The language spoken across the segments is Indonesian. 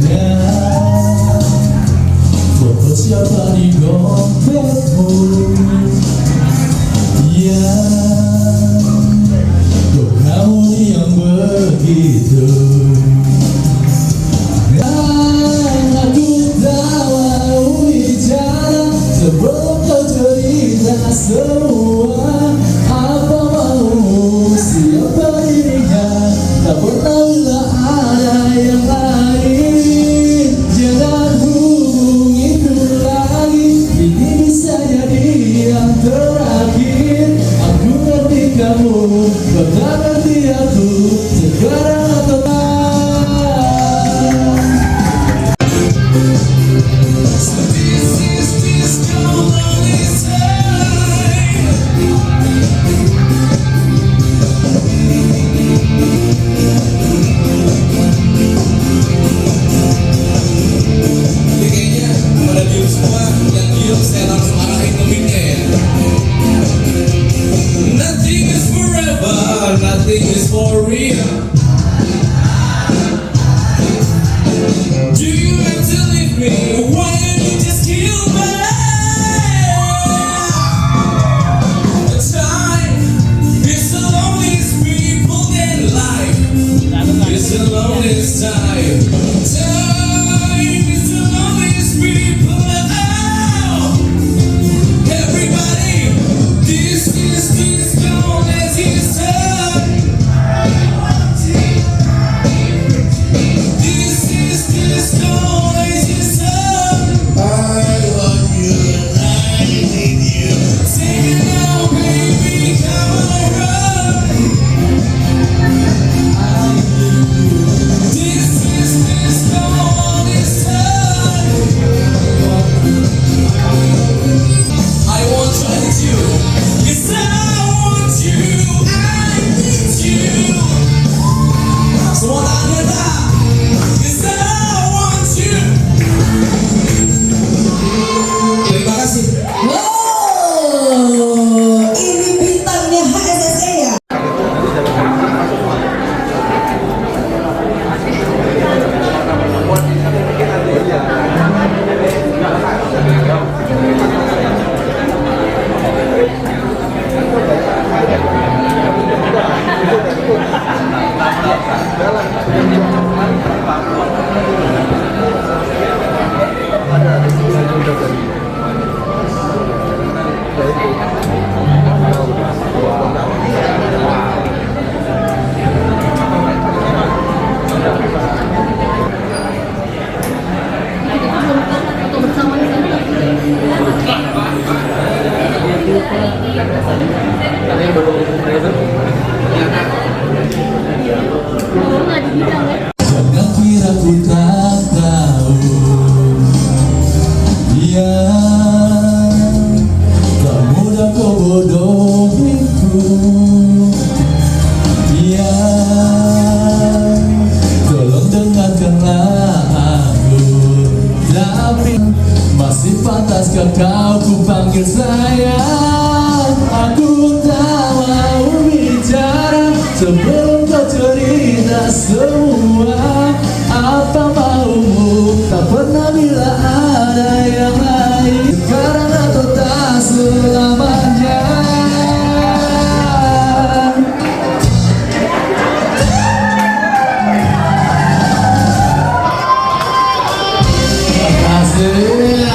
Ya, foto siapa di dompetmu? Ya, kok kamu yang begitu? Aku tahu bicara sebelum kau cerita semua. Apa maumu, siapa dirinya, tak pernah bila ada yang lain. Jangan hubungiku lagi, ini bisa jadi yang terakhir. Aku ngerti kamu, kau tak ngerti aku, sekarang atau tak. Nothing is for real. Do you have to leave me? Why don't you just kill me? The time is the loneliest people in life. It's the loneliest time. Time is the loneliest people alive. Everybody, this loneliest time. Jangan kira ku tak tahu, ya tak mudah kau bodohiku. Ya, tolong dengarkanlah aku, tapi masih pantaskah kau ku panggil sayang? Aku tak mau bicara sebelum kau cerita semua. Apa maumu, tak pernah bila ada yang lain. Sekarang atau tak selamanya. Terima kasih.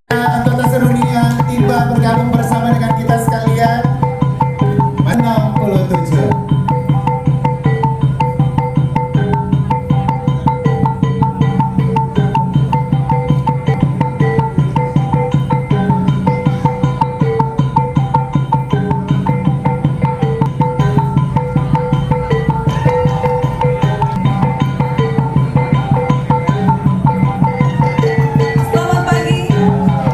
Anggota sedunia tiba bergabung bersama dengan kita sekalian. 67. Selamat pagi,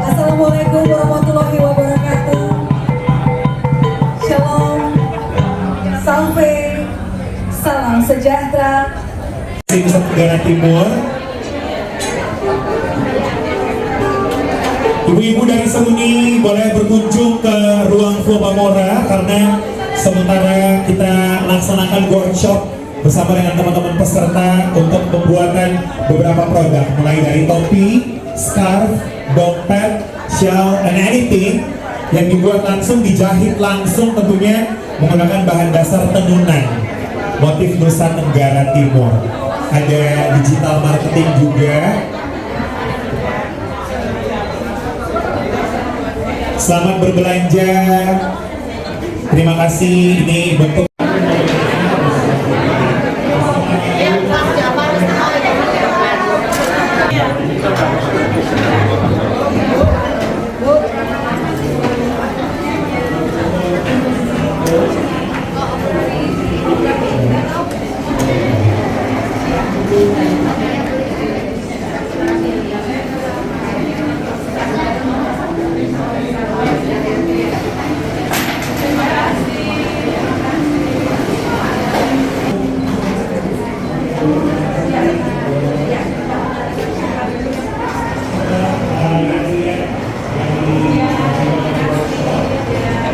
Assalamualaikum warahmatullahi wabarakatuh. Shalom, Salve, salam sejahtera. Nusa Tenggara Timur. Ibu-ibu dari Seruni boleh berkunjung ke ruang Vua Pamora karena sementara kita melaksanakan workshop bersama dengan teman-teman peserta untuk pembuatan beberapa produk, mulai dari topi, scarf, dompet, shawl, and anything yang dibuat langsung, dijahit langsung tentunya menggunakan bahan dasar tenunan motif Nusa Tenggara Timur. Ada digital marketing juga. Selamat berbelanja. Terima kasih. Ini bentuk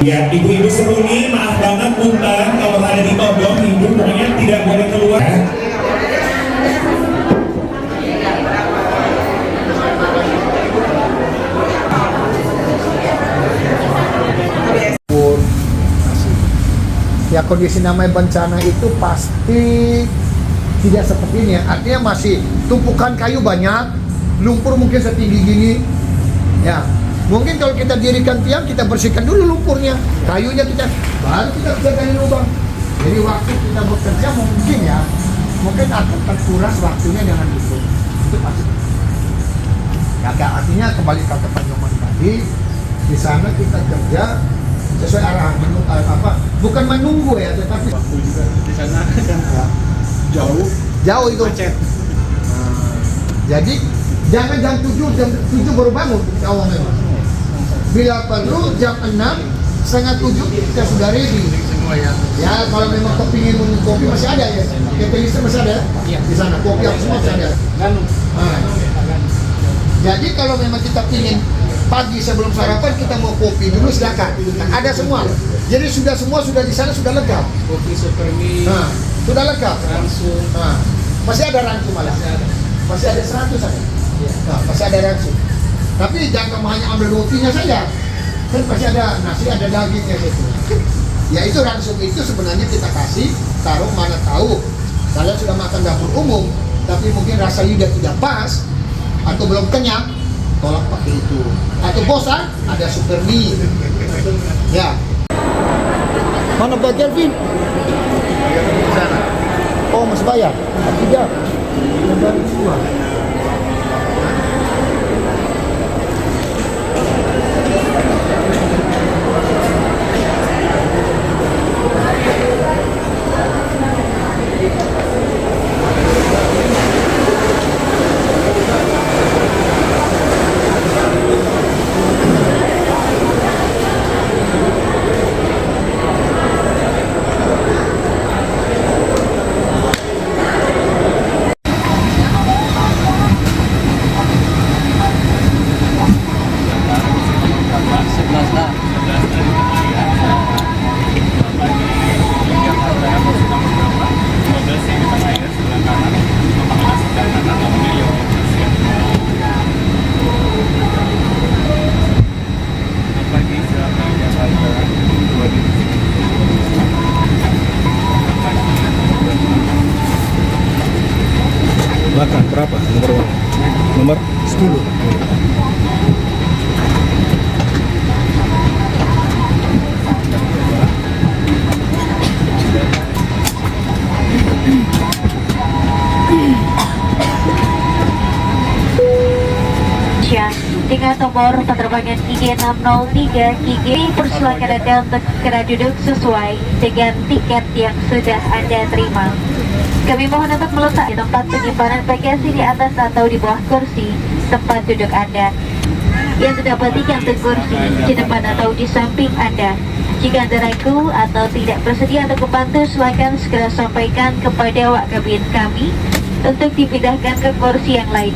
ya, ibu-ibu seruni, maaf banget punten kalau ada di todong, ibu pokoknya tidak boleh keluar. Ya kondisi namanya bencana itu pasti tidak seperti ini ya. Artinya masih tumpukan kayu banyak, lumpur mungkin setinggi gini. Ya, mungkin kalau kita dirikan tiang, kita bersihkan dulu lumpurnya, kayunya baru kita bisa gali lubang. Jadi waktu kita bekerja mungkin akan terkuras waktunya dengan itu. Itu pasti. Ya, artinya kembali ke Pak Nyoman tadi, di sana kita kerja sesuai arahan, bukan menunggu ya, tetapi waktu juga di sana kan jauh itu macet. Jadi jangan jam 7 baru bangun awalnya. Bila perlu jam 6, setengah 7 kita sudah ready Semua ya. ya. Kalau memang kepingin minum kopi masih ada ya, ketelisa masih ada di sana, kopi apa semua masih ada. Jadi kalau memang kita pingin pagi sebelum sarapan kita mau kopi dulu, silakan. Nah, ada semua. Jadi semua sudah di sana, sudah lengkap. Kopi Supermi, Sudah lengkap. langsung. Masih ada rancu malah. Masih ada 100 saja. Masih ada rancu. Tapi jangan hanya ambil rotinya saja. Kan pasti ada nasi, ada dagingnya gitu. Ya itu langsung itu sebenarnya kita kasih, taruh mana tahu. Kalian sudah makan dapur umum, tapi mungkin rasa lidah tidak pas atau belum kenyang, tolak pakai itu. Atau bosan, ada super mie. Ya. Mana Pak Kelvin? Oh, masih bayar? Tidak. Dari semua. Makan berapa? Nomor 10. Dengan nomor penerbangan IG603 persilakan Anda untuk segera duduk sesuai dengan tiket yang sudah Anda terima. Kami mohon untuk meletak di tempat penyimpanan bagasi di atas atau di bawah kursi tempat duduk Anda. Yang terdapat di kantong kursi di depan atau di samping Anda. Jika Anda ragu atau tidak bersedia untuk membantu, silakan segera sampaikan kepada awak kabin kami untuk dipindahkan ke kursi yang lain.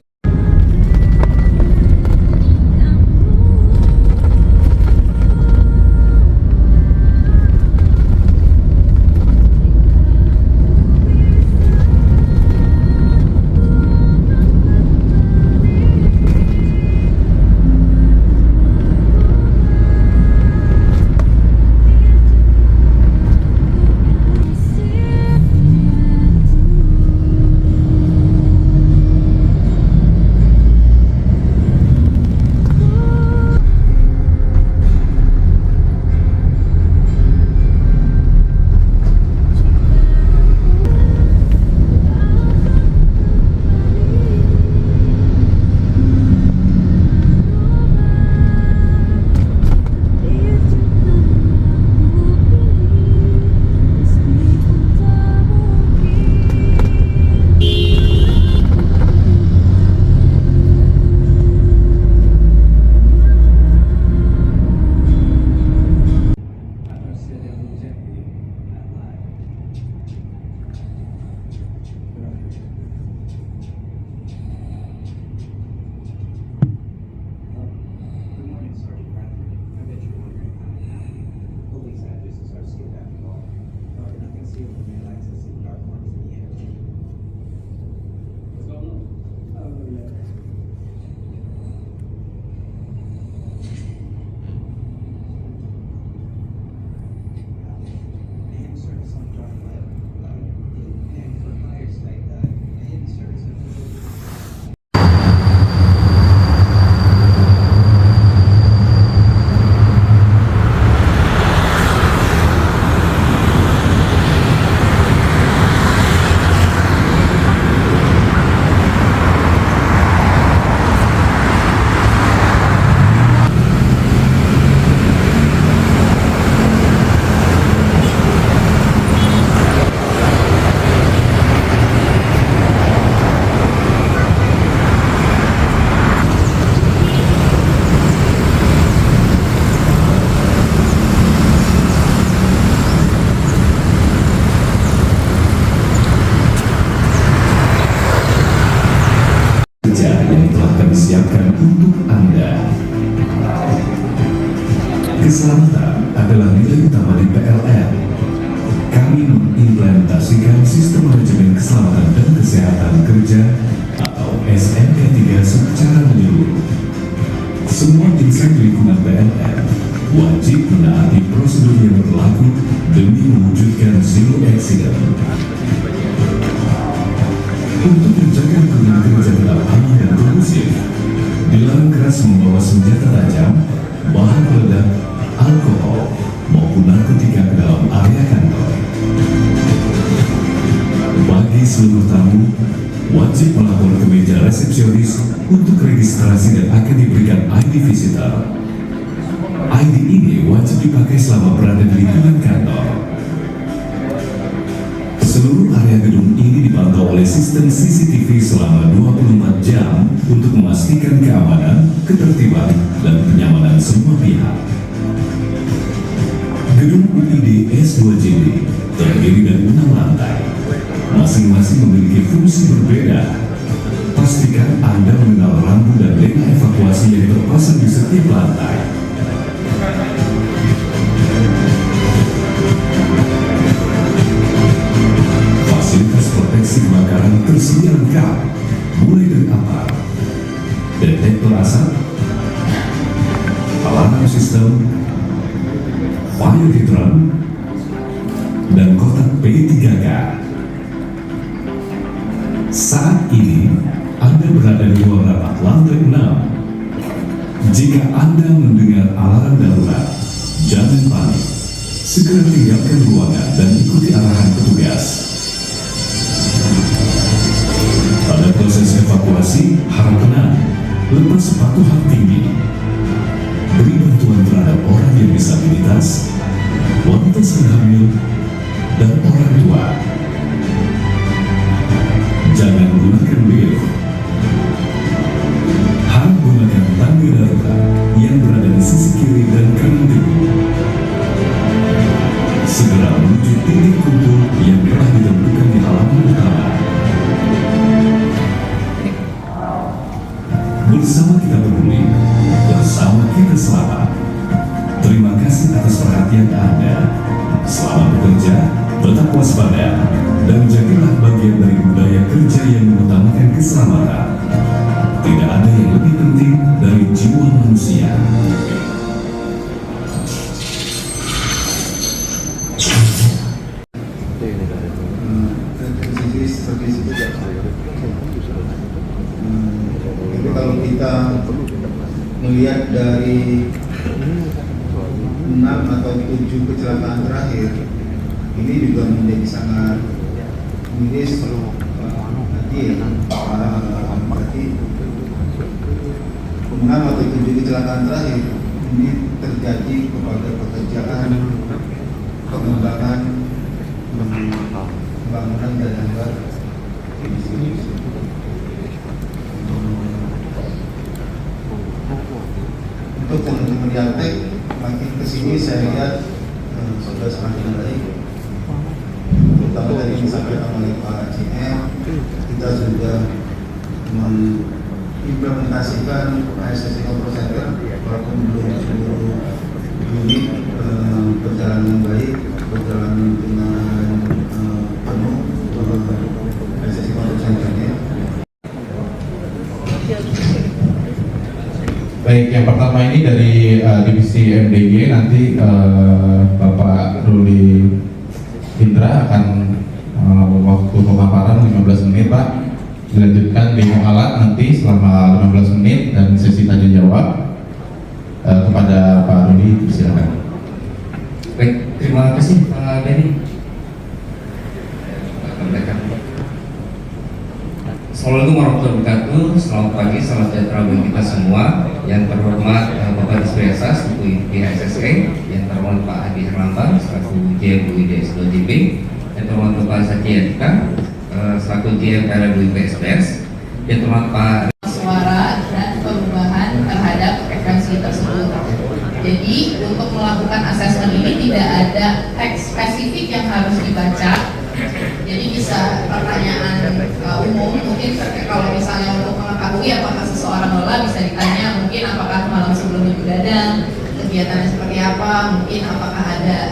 kerja yang telah kami siapkan untuk Anda. Keselamatan adalah nilai utama di PLN. Kami mengimplementasikan sistem manajemen keselamatan dan kesehatan kerja atau SMK3 secara menyeluruh. Semua insan di lingkungan PLN wajib menaati prosedur yang berlaku demi mewujudkan zero accident. Untuk menjaga lingkungan kerja tetap aman dan kondusif, dilarang keras membawa senjata tajam, bahan peledak, alkohol, maupun narkotika ke dalam area kantor. Bagi seluruh tamu, wajib melapor ke meja resepsionis untuk registrasi dan akan diberikan ID visitor. ID ini wajib dipakai selama berada di lingkungan kantor. Seluruh area gedung ini dipantau oleh sistem CCTV selama 24 jam untuk memastikan keamanan, ketertiban, dan kenyamanan semua pihak. Gedung UID S2JD terdiri dari 6 lantai. Masing-masing memiliki fungsi berbeda. Pastikan Anda mengenal rambu dan lena evakuasi yang terpasang di setiap lantai. Fasilitas proteksi kebakaran tersedia lengkap, mulai dari apar, detektor asap, alarm sistem, fire hydrant, dan kotak P3K. Saat ini, Anda berada di ruang rapat lantai 6. Jika Anda mendengar alarm darurat, jangan panik. Segera tinggalkan ruangan dan ikuti arahan petugas. Pada proses evakuasi, harap tenang, lepas sepatu hak tinggi. Beri bantuan terhadap orang yang disabilitas, wanita sedang hamil, dan orang tua. Jangan gunakan lift. Harap gunakan tangga darurat yang berada di sisi kiri dan kanan gedung. Segera menuju titik kumpul yang telah ditentukan di halaman utama. Bersama kita peduli, bersama kita selamat. Terima kasih atas perhatian Anda. Selamat bekerja, tetap waspada, dan jadilah bagian dari budaya kerja yang mengutamakan keselamatan. Tidak ada yang lebih penting dari jiwa manusia. Itu kalau kita melihat dari 6 atau 7 kecelakaan terakhir, ini juga menjadi sangat miris berarti 6 atau 7 kecelakaan terakhir ini terjadi kepada pekerjaan pengembangan pembangunan dan anggar untuk teman-teman di Altek. Makin kesini saya lihat sudah semakin baik, terutama dari yang disampaikan oleh Pak CM. Kita sudah mengimplementasikan ASSC Control Center walaupun belum seluruh unit berjalan dengan baik, berjalan dengan penuh ASSC Control Center-nya. Baik, yang pertama ini dari divisi MDG, nanti Bapak Ruli Indra akan waktu pemaparan 15 menit Pak. Dilanjutkan demo alat nanti selama 15 menit dan sesi tanya jawab. Kepada Pak Ruli, silakan. Baik, terima kasih Pak Benny. Assalamualaikum warahmatullahi wabarakatuh. Selamat pagi, salam sejahtera bagi kita semua. Yang terhormat Bapak Dispesa selaku PHSSK, yang terhormat Pak Adi Herlambang selaku GM UID S2JB, yang terhormat Bapak Zaki Yadika selaku GM KRW PSPS, yang terhormat Pak suara dan perubahan terhadap frekuensi tersebut. Jadi untuk melakukan asesmen ini tidak ada teks spesifik yang harus dibaca. Jadi bisa pertanyaan umum mungkin kalau misalnya untuk mengetahui diketahui apakah seseorang lelah bisa ditanya mungkin apakah malam sebelumnya begadang, kegiatannya seperti apa, mungkin apakah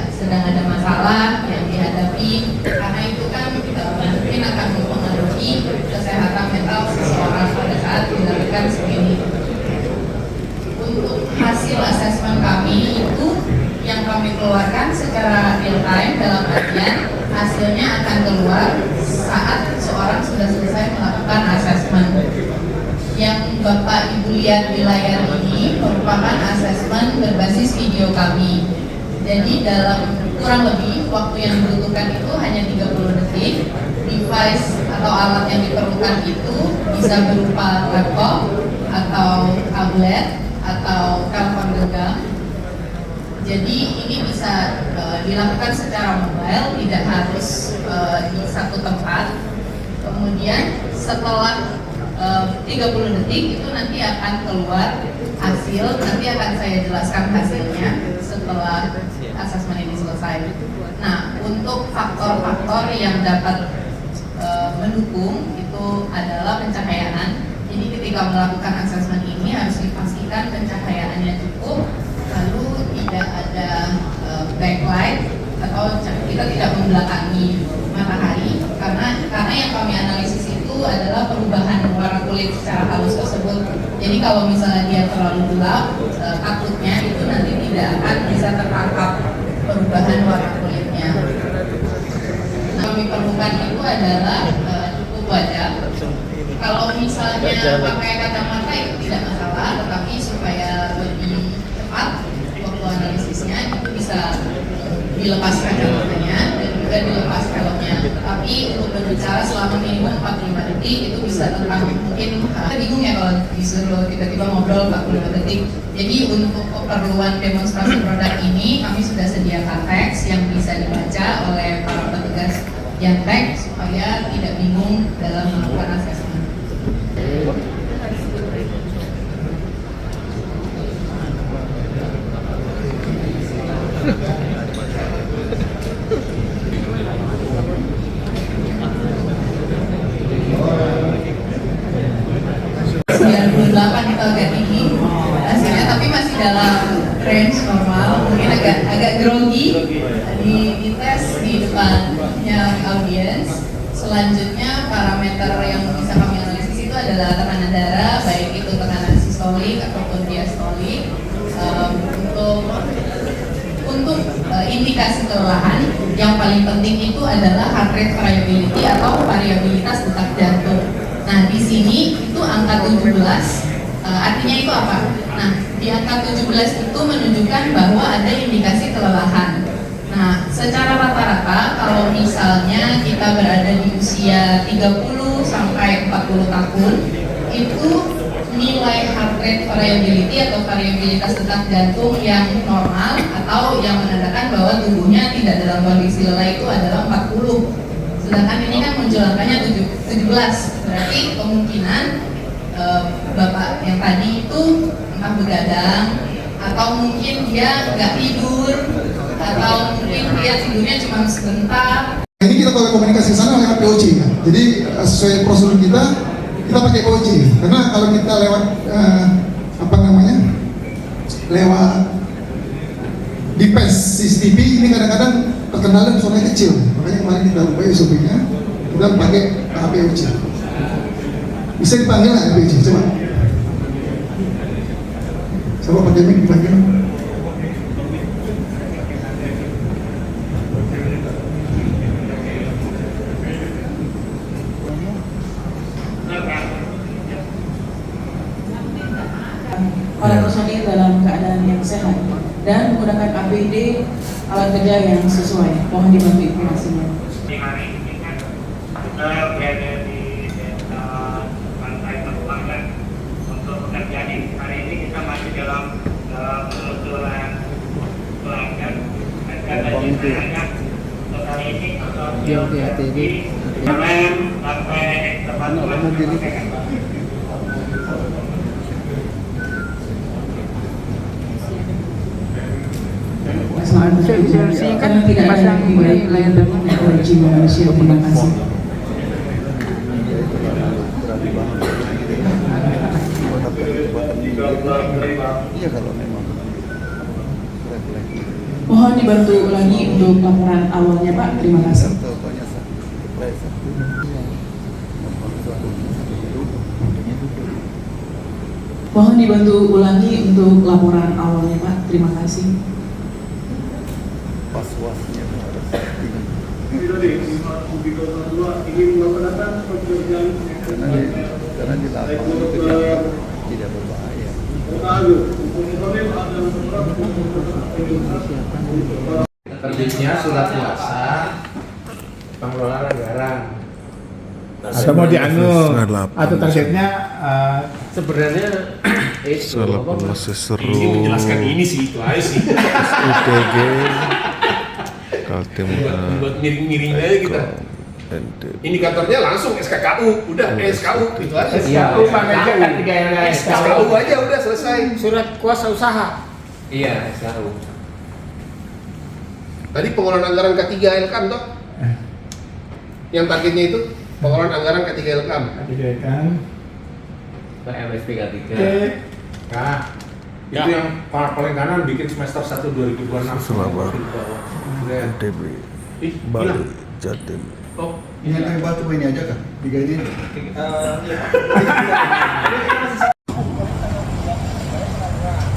sedang ada masalah yang dihadapi, karena itu kan mungkin akan mempengaruhi kesehatan mental seseorang pada saat dilakukan screening. Untuk hasil asesmen kami itu yang kami keluarkan secara real time, dalam artian hasilnya akan keluar saat seorang sudah selesai melakukan asesmen. Yang Bapak Ibu lihat di layar ini merupakan asesmen berbasis video kami. Jadi dalam kurang lebih waktu yang dibutuhkan itu hanya 30 detik. Device atau alat yang diperlukan itu bisa berupa laptop atau tablet atau telepon genggam. Jadi ini bisa dilakukan secara mobile, tidak harus di satu tempat. Kemudian setelah 30 detik itu nanti akan keluar hasil, nanti akan saya jelaskan hasilnya setelah asesmen ini selesai. Nah, untuk faktor-faktor yang dapat mendukung itu adalah pencahayaan. Jadi ketika melakukan asesmen ini harus dipastikan pencahayaannya cukup, lalu tidak ada backlight atau kita tidak membelakangi matahari, karena yang kami analisis itu adalah perubahan warna kulit secara halus tersebut. Jadi kalau misalnya dia terlalu gelap, takutnya itu nanti tidak akan bisa tertangkap perubahan warna kulitnya. Nah, kami perlukan itu adalah cukup wajah. Kalau misalnya pakai kacamata itu tidak masalah, tetapi supaya lebih cepat waktu analisisnya itu bisa dilepas kacamatanya dan juga dilepas helmnya. Tapi untuk berbicara selama minimum 45 detik itu bisa tentang mungkin bingung ya kalau disuruh tiba-tiba ngobrol 45 detik. Jadi untuk keperluan demonstrasi produk ini kami sudah sediakan teks yang bisa dibaca oleh para petugas Yantek supaya tidak bingung dalam melakukan asesmen. Itu agak tinggi hasilnya, tapi masih dalam range normal, mungkin agak grogi. Di tes di depannya audiens. Selanjutnya parameter yang bisa kami analisis itu adalah tekanan darah, baik itu tekanan sistolik ataupun diastolik. Untuk indikasi kelelahan yang paling penting itu adalah heart rate variability atau variabilitas detak jantung. Nah, di sini itu angka 17, artinya itu apa? Nah, di angka 17 itu menunjukkan bahwa ada indikasi kelelahan. Nah, secara rata-rata kalau misalnya kita berada di usia 30 sampai 40 tahun, itu nilai heart rate variability atau variabilitas detak jantung yang normal atau yang menandakan bahwa tubuhnya tidak dalam kondisi lelah itu adalah 40. Sedangkan ini kan muncul angkanya 17, berarti kemungkinan Bapak yang tadi itu entah begadang atau mungkin dia nggak tidur atau mungkin dia tidurnya cuma sebentar. Ini kita pakai komunikasi sana lewat POC kan? Jadi sesuai prosedur kita pakai POC karena kalau kita lewat lewat DPS CCTV ini kadang-kadang terkendala suaranya kecil, makanya kemarin kita ubah SOP-nya kita pakai POC. Bisa dipanggil nggak POC? Coba pakai mic dipanggil. Para personil dalam keadaan yang sehat dan menggunakan APD alat kerja yang sesuai. Mohon dibantu informasinya. Di hari ini kan kita berada di desa Pantai Perbuangan untuk pekerjaan ini. Hari ini kita masih dalam penelusuran pelanggan dan kata ceritanya untuk hari ini personil dari Semen sampai tempat Karena tidak ada yang lebih baik dari jiwa manusia. Terima kasih. Iya kalau memang. Mohon dibantu ulangi untuk laporan awalnya Pak. Terima kasih. Mohon dibantu ulangi untuk laporan awalnya Pak. Terima kasih. Pas-wasnya harus. Karena di lapangan itu tidak berbahaya. Terbitnya surat kuasa pengelolaan anggaran. Atau mau dianu atau targetnya Sebenarnya salah proses seru Ini menjelaskan ini sih, itu aja sih. UTG Kaltim Buat miring-miring aja kita. Indikatornya langsung SKKU, udah SKU itu aja. SKU manajer SKU aja udah selesai. Surat kuasa usaha. Iya, SKU. Tadi pengelolaan anggaran K3 Elkam toh? Yang targetnya itu pengelolaan anggaran K3 Elkam. MSP K3. Nah, itu yang paling kanan bikin semester 1 2026. Surabaya NTB Bali Jatim. Oh, Ini yang batu ini aja kan? 3 ini.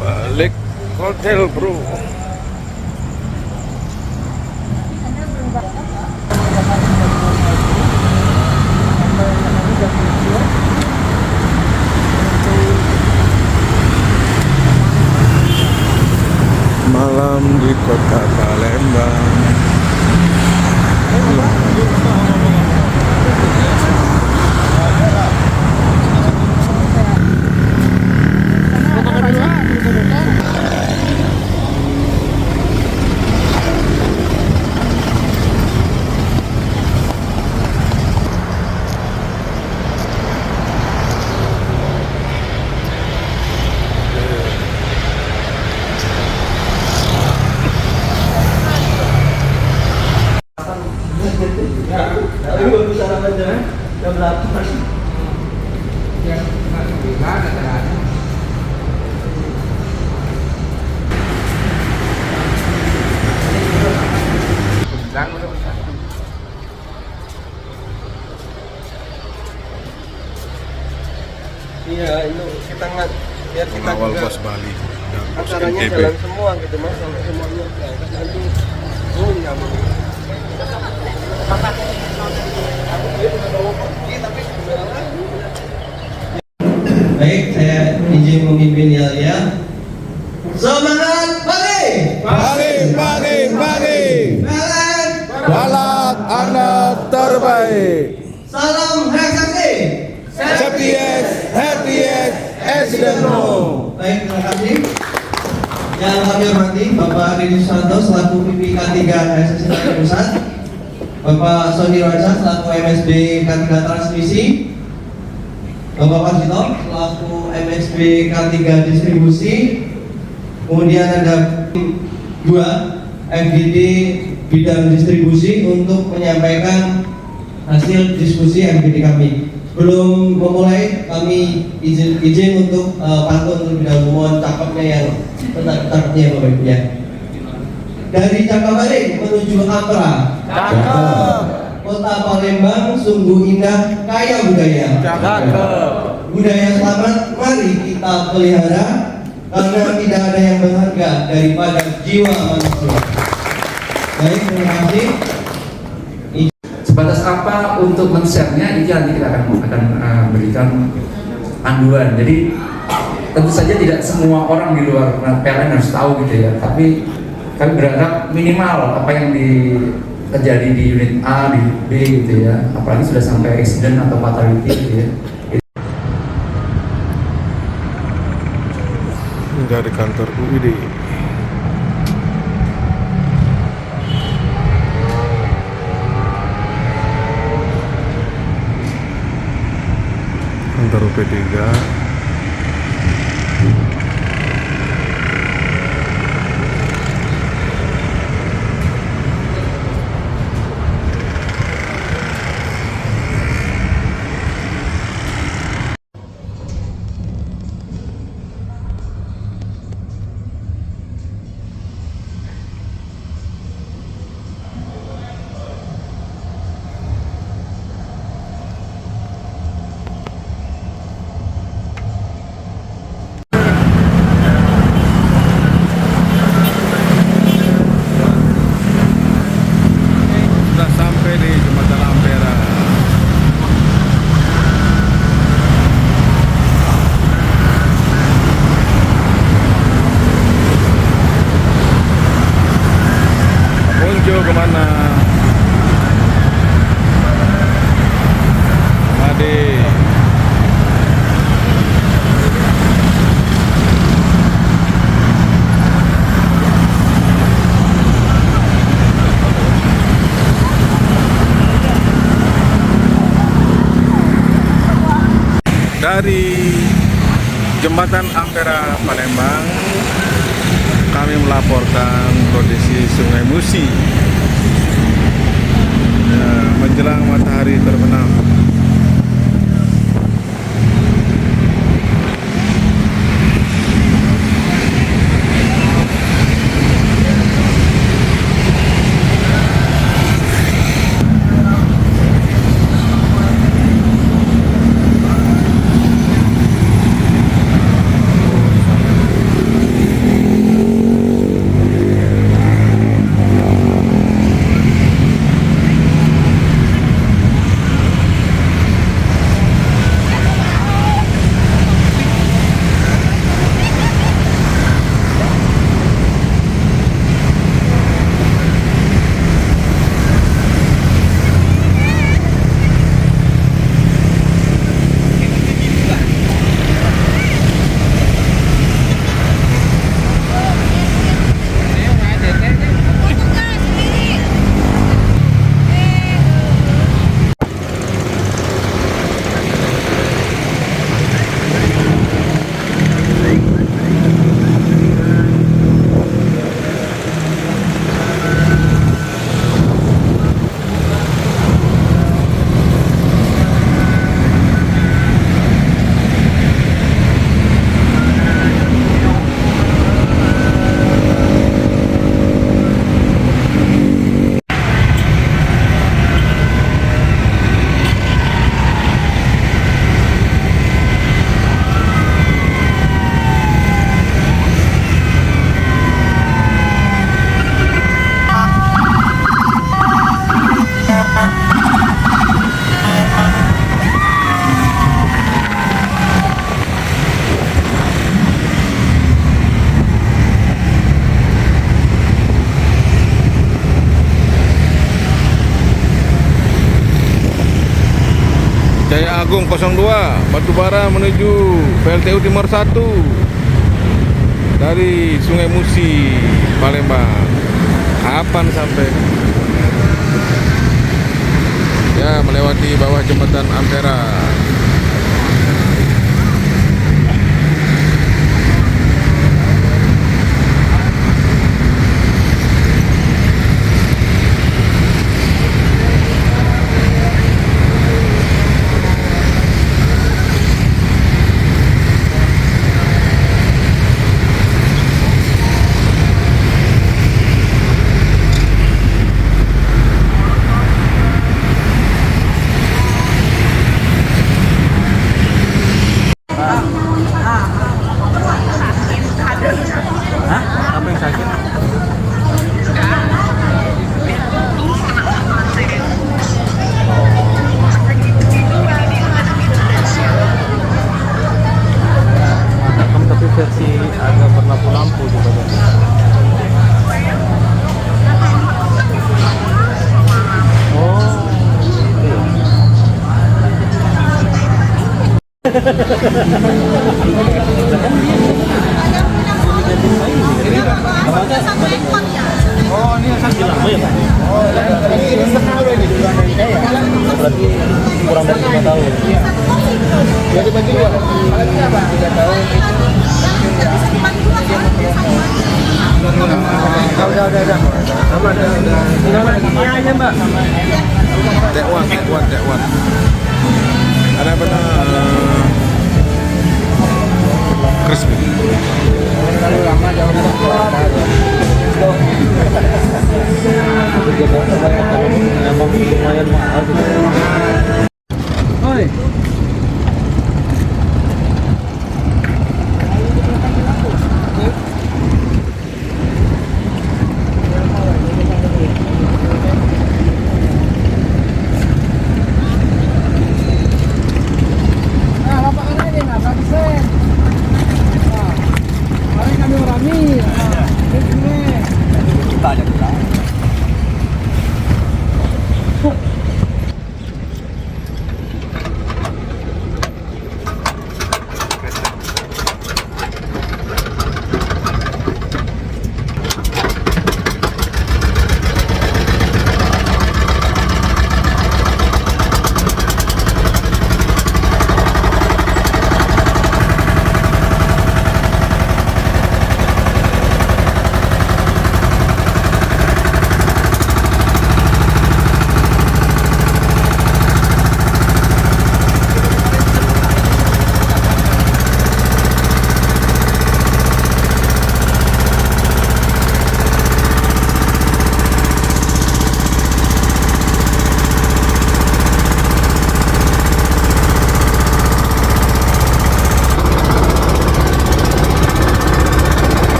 Balik hotel bro. Malam di kota Palembang. Iya, itu kita nggak biar kita Pengawal juga Bos Bali dan Bos acaranya NTB. jalan semua gitu mas, sampai semuanya nanti nyambung. Baik, saya izin memimpin ya. Semangat pagi! Pagi. Balak anak terbaik. Salam reaksi. Happiest accident no. Baik, terima kasih. Yang kami hormati Bapak Rini Susanto selaku PP K3 HSSC Pusat, Bapak Sony Raja selaku MSB K3 Transmisi, Bapak Warsito selaku MSB K3 Distribusi, kemudian ada 2 FGD bidang distribusi untuk menyampaikan hasil diskusi FGD kami. Sebelum memulai, kami izin untuk pantun terlebih dahulu, mohon cakepnya yang tetap-tetapnya Bapak Ibu ya. Dari Cakabaring menuju Ampera, Kota Palembang sungguh indah, kaya budaya. Budaya selamat, mari kita pelihara, karena tidak ada yang berharga daripada jiwa manusia. Baik, terima kasih. Sebatas apa untuk men-share-nya itu nanti kita akan berikan panduan. Jadi tentu saja tidak semua orang di luar PLN harus tahu gitu ya. Tapi kami berharap minimal apa yang terjadi di unit A, di B gitu ya. Apalagi sudah sampai accident atau fatality gitu ya. Dari kantor UID. Kantor UP3. Dari Jembatan Ampera Palembang, kami melaporkan kondisi Sungai Musi menjelang matahari terbenam. Jaya Agung 02 Batubara menuju PLTU Timur 1 dari Sungai Musi Palembang. Kapan sampai? Ya, melewati bawah jembatan Ampera. Versi agak berlampu-lampu juga. Oh, ini asal lama ya, Pak? Oh, ini setahun ini duluan dari saya. Berarti kurang dari 5 tahun. Iya. Jadi bagi dua. Kalau tidak, Pak, 3 tahun itu. Udah. Sama ada. Sama aja, Mbak. Take one. Ada apa crispy. Kalau lama jangan lumayan mahal. Oi.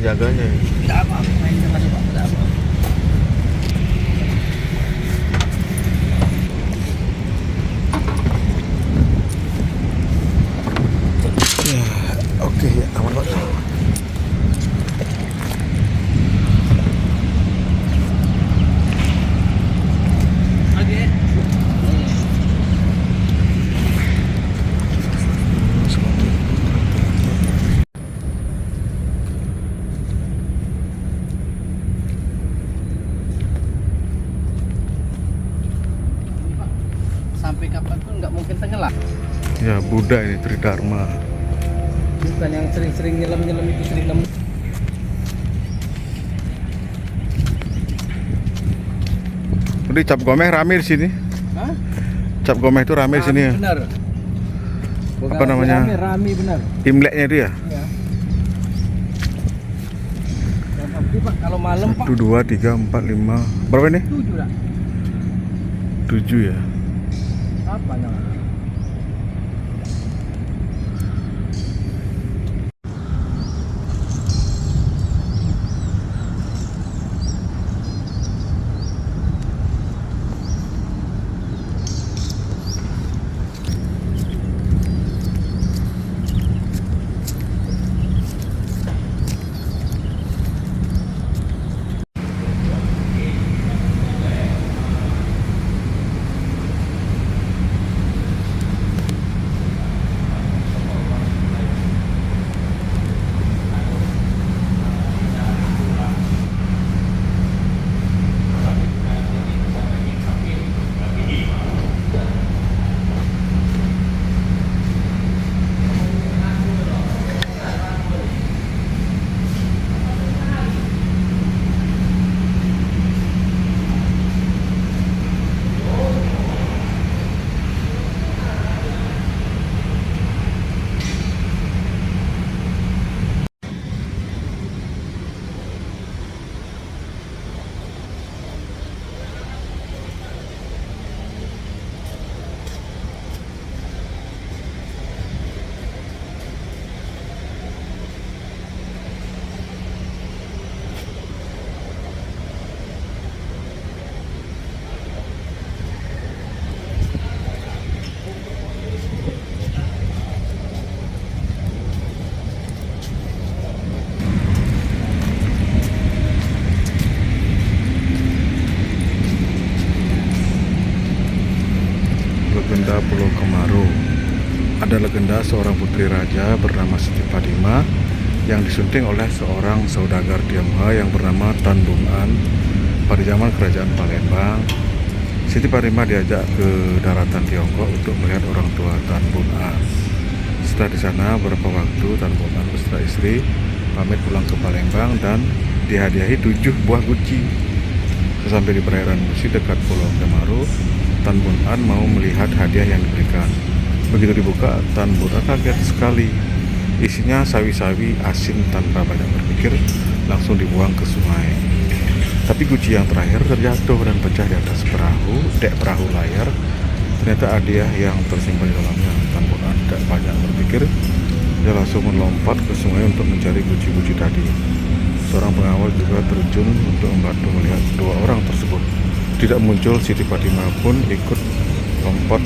jaganya. Tidak apa, mainnya masih Pak. Tidak apa. Ya, oke ya, aman Pak. Sampai kapan pun nggak mungkin tenggelam. Ya, Buddha ini Tridharma. Bukan yang sering-sering nyelam-nyelam itu sering nemu. Udah Cap Gomeh rame di sini. Hah? Cap Gomeh itu rame di sini ya. Benar. Bukan Apa namanya? Rame benar. Imleknya itu ya. Ya. Tapi Pak, kalau malam Pak 1, 2, 3, 4, 5. Berapa ini? 7 dah. 7 ya. Apa namanya? Legenda Pulau Kemaru. Ada legenda seorang putri raja bernama Siti Padima yang disunting oleh seorang saudagar Tionghoa yang bernama Tan Bung An pada zaman kerajaan Palembang. Siti Padima diajak ke daratan Tiongkok untuk melihat orang tua Tan Bung An. Setelah di sana beberapa waktu Tan Bung An beserta istri pamit pulang ke Palembang dan dihadiahi 7 buah guci. Sesampai di perairan Musi dekat Pulau Kemaru, Tan Bun An mau melihat hadiah yang diberikan. Begitu dibuka, Tan Bun An kaget sekali. Isinya sawi-sawi asin. Tanpa banyak berpikir, langsung dibuang ke sungai. Tapi guci yang terakhir terjatuh dan pecah di atas dek perahu layar. Ternyata hadiah yang tersimpan di dalamnya. Tan Bun An tidak banyak berpikir, dia langsung melompat ke sungai untuk mencari guci-guci tadi. Seorang pengawal juga terjun untuk membantu melihat dua orang tersebut. Tidak muncul, Siti Padima pun ikut lompat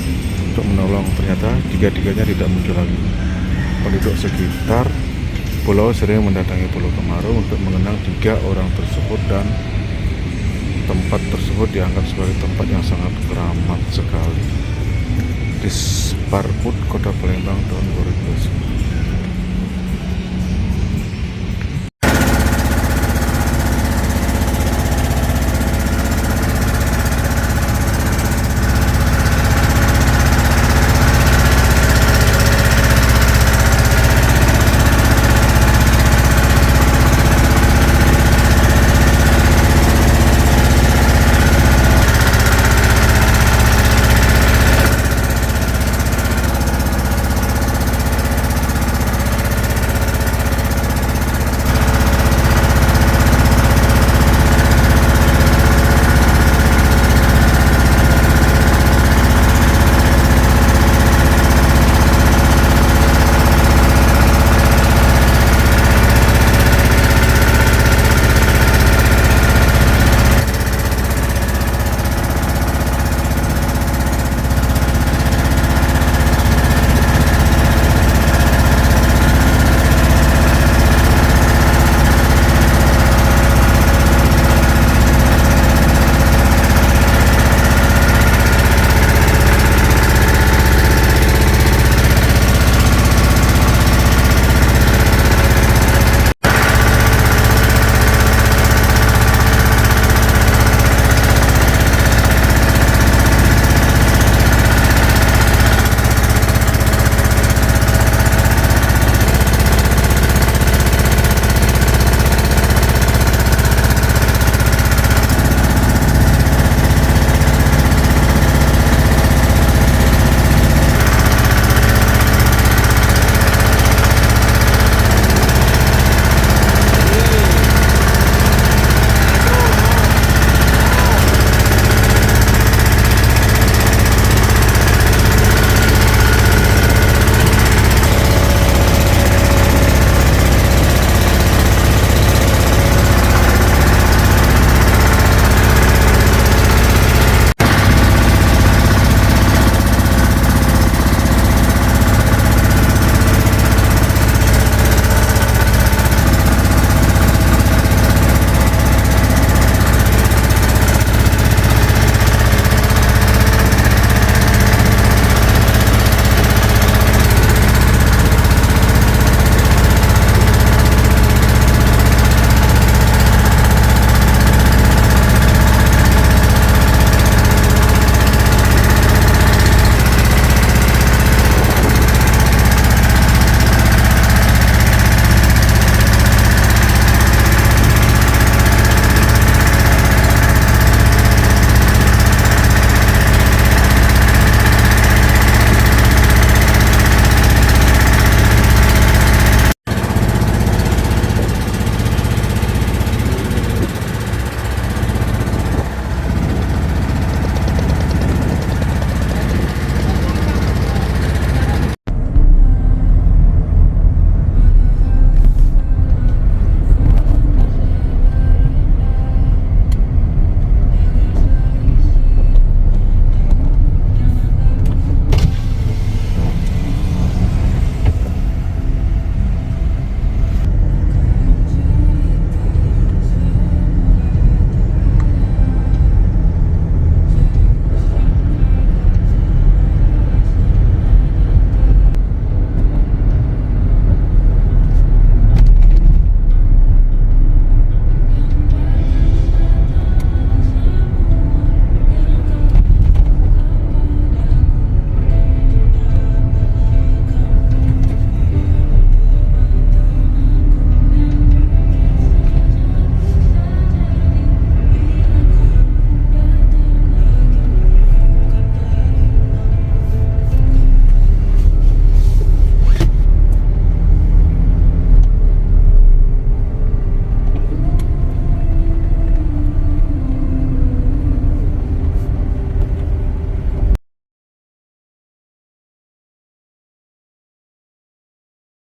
untuk menolong. Ternyata tiga-tiganya tidak muncul lagi. Penduduk sekitar pulau sering mendatangi Pulau Kemaru untuk mengenang 3 orang tersebut, dan tempat tersebut dianggap sebagai tempat yang sangat keramat sekali. Di Sparput, Kota Palembang tahun 2009.